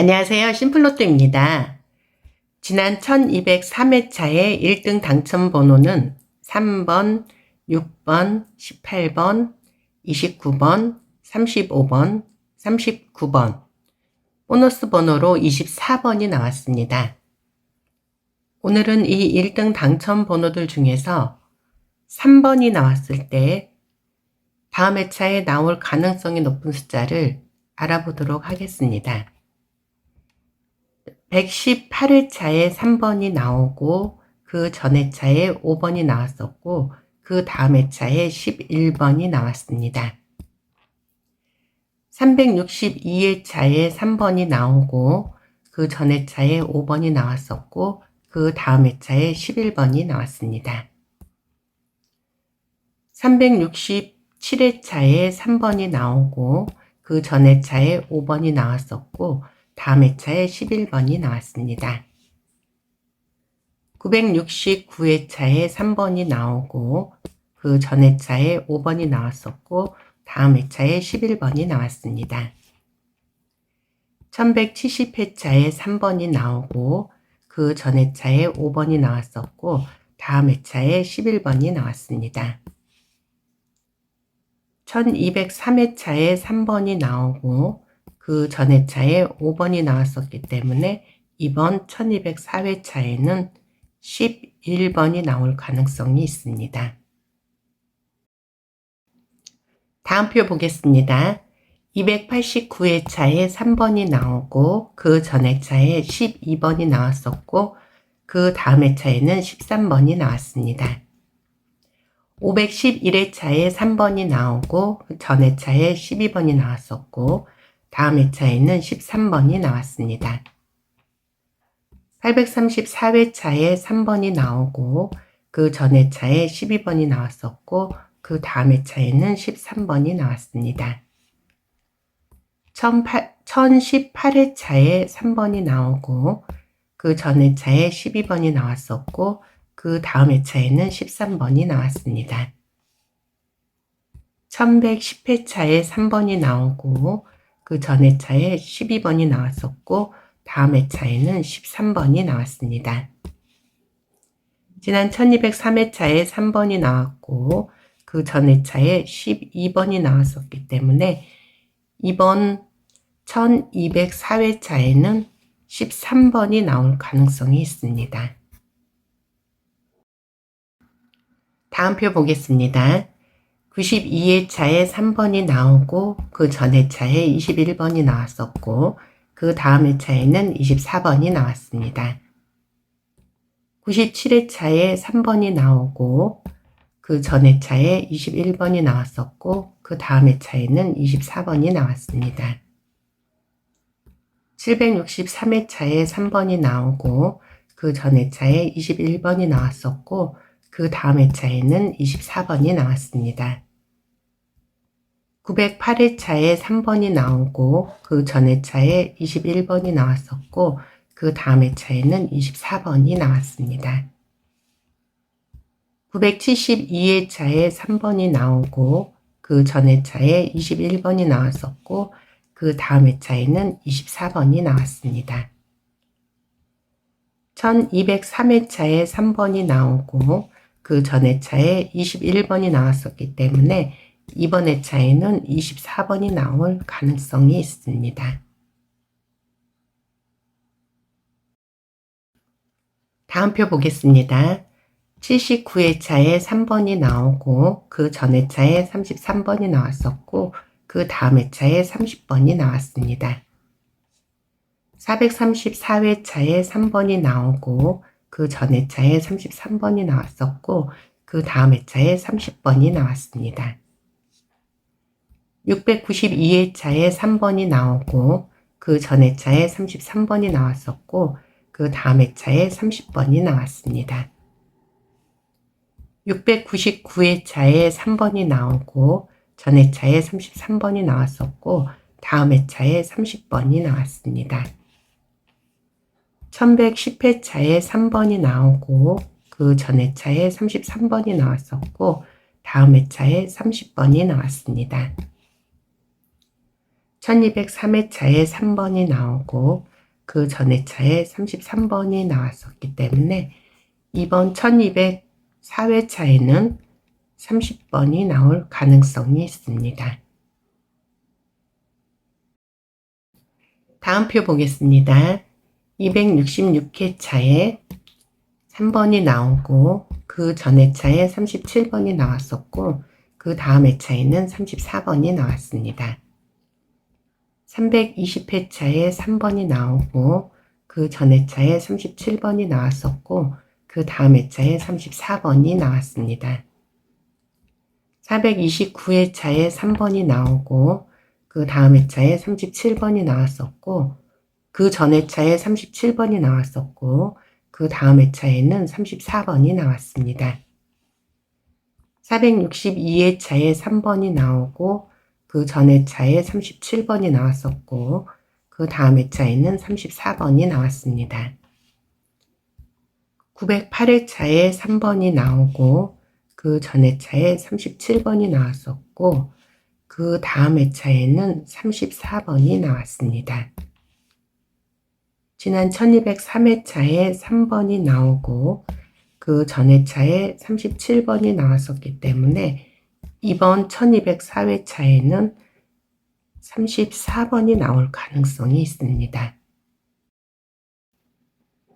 안녕하세요. 심플로또입니다. 지난 1203회차의 1등 당첨 번호는 3번, 6번, 18번, 29번, 35번, 39번, 보너스 번호로 24번이 나왔습니다. 오늘은 이 1등 당첨 번호들 중에서 3번이 나왔을 때 다음 회차에 나올 가능성이 높은 숫자를 알아보도록 하겠습니다. 118회차에 3번이 나오고 그 전 회차에 5번이 나왔었고 그 다음 회차에 11번이 나왔습니다. 362회차에 3번이 나오고 그 전 회차에 5번이 나왔었고 그 다음 회차에 11번이 나왔습니다. 367회차에 3번이 나오고 그 전 회차에 5번이 나왔었고 다음 회차에 11번이 나왔습니다. 969회차에 3번이 나오고 그 전 회차에 5번이 나왔었고 다음 회차에 11번이 나왔습니다. 1170회차에 3번이 나오고 그 전 회차에 5번이 나왔었고 다음 회차에 11번이 나왔습니다. 1203회차에 3번이 나오고 그 전 회차에 5번이 나왔었기 때문에 이번 1204회차에는 11번이 나올 가능성이 있습니다. 다음 표 보겠습니다. 289회차에 3번이 나오고 그 전 회차에 12번이 나왔었고 그 다음 회차에는 13번이 나왔습니다. 511회차에 3번이 나오고 그 전 회차에 12번이 나왔었고 다음 회차에는 13번이 나왔습니다. 834회차에 3번이 나오고 그 전 회차에 12번이 나왔었고 그 다음 회차에는 13번이 나왔습니다. 1018회차에 3번이 나오고 그 전 회차에 12번이 나왔었고 그 다음 회차에는 13번이 나왔습니다. 1110회차에 3번이 나오고 그 전 회차에 12번이 나왔었고 다음 회차에는 13번이 나왔습니다. 지난 1203회차에 3번이 나왔고 그 전 회차에 12번이 나왔었기 때문에 이번 1204회차에는 13번이 나올 가능성이 있습니다. 다음 표 보겠습니다. 92회차에 3번이 나오고 그 전 회차에 21번이 나왔었고 그 다음 회차에는 24번이 나왔습니다. 97회차에 3번이 나오고 그 전 회차에 21번이 나왔었고 그 다음 회차에는 24번이 나왔습니다. 763회차에 3번이 나오고 그 전 회차에 21번이 나왔었고 그 다음 회차에는 24번이 나왔습니다. 908회차에 3번이 나오고 그 전 회차에 21번이 나왔었고 그 다음 회차에는 24번이 나왔습니다. 972회차에 3번이 나오고 그 전 회차에 21번이 나왔었고 그 다음 회차에는 24번이 나왔습니다. 1203회차에 3번이 나오고 그 전 회차에 21번이 나왔었기 때문에 이번 회차에는 24번이 나올 가능성이 있습니다. 다음 표 보겠습니다. 79회차에 3번이 나오고 그 전 회차에 33번이 나왔었고 그 다음 회차에 30번이 나왔습니다. 434회차에 3번이 나오고 그 전 회차에 33번이 나왔었고 그 다음 회차에 30번이 나왔습니다. 692회차에 3번이 나오고 그 전 회차에 33번이 나왔었고 그 다음 회차에 30번이 나왔습니다. 699회차에 3번이 나오고 전 회차에 33번이 나왔었고 다음 회차에 30번이 나왔습니다. 1110회차에 3번이 나오고 그 전 회차에 33번이 나왔었고 다음 회차에 30번이 나왔습니다. 1203회차에 3번이 나오고 그 전 회차에 33번이 나왔었기 때문에 이번 1204회차에는 30번이 나올 가능성이 있습니다. 다음 표 보겠습니다. 266회차에 3번이 나오고 그 전 회차에 37번이 나왔었고 그 다음 회차에는 34번이 나왔습니다. 320회차에 3번이 나오고 그 전 회차에 37번이 나왔었고 그 다음 회차에 34번이 나왔습니다. 429회차에 3번이 나오고 그 다음 회차에 37번이 나왔었고 그 전 회차에 37번이 나왔었고 그 다음 회차에는 34번이 나왔습니다. 462회차에 3번이 나오고 그 전 회차에 37번이 나왔었고 그 다음 회차에는 34번이 나왔습니다. 908회차에 3번이 나오고 그 전 회차에 37번이 나왔었고 그 다음 회차에는 34번이 나왔습니다. 지난 1203회차에 3번이 나오고 그 전 회차에 37번이 나왔었기 때문에 이번 1204회차에는 34번이 나올 가능성이 있습니다.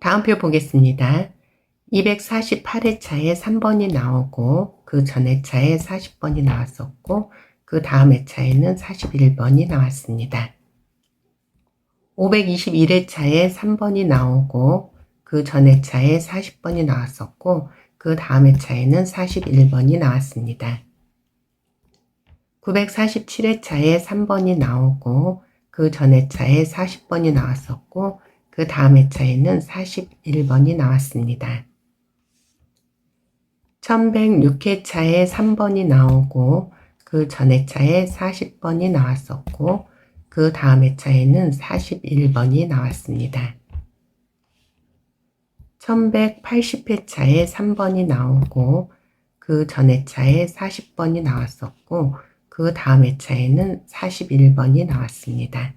다음 표 보겠습니다. 248회차에 3번이 나오고 그 전 회차에 40번이 나왔었고 그 다음 회차에는 41번이 나왔습니다. 521회차에 3번이 나오고 그 전 회차에 40번이 나왔었고 그 다음 회차에는 41번이 나왔습니다. 947회차에 3번이 나오고 그 전 회차에 40번이 나왔었고 그 다음 회차에는 41번이 나왔습니다. 1106회차에 3번이 나오고 그 전 회차에 40번이 나왔었고 그 다음 회차에는 41번이 나왔습니다. 1180회차에 3번이 나오고 그 전 회차에 40번이 나왔었고 그 다음 회차에는 41번이 나왔습니다.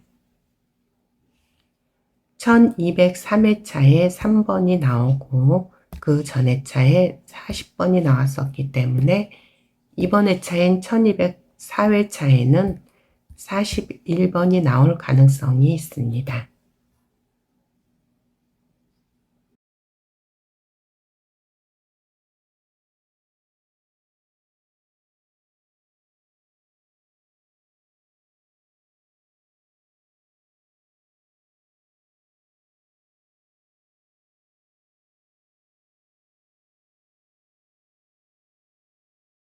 1203회차에 3번이 나오고 그 전 회차에 40번이 나왔었기 때문에 이번 회차인 1204회차에는 41번이 나올 가능성이 있습니다.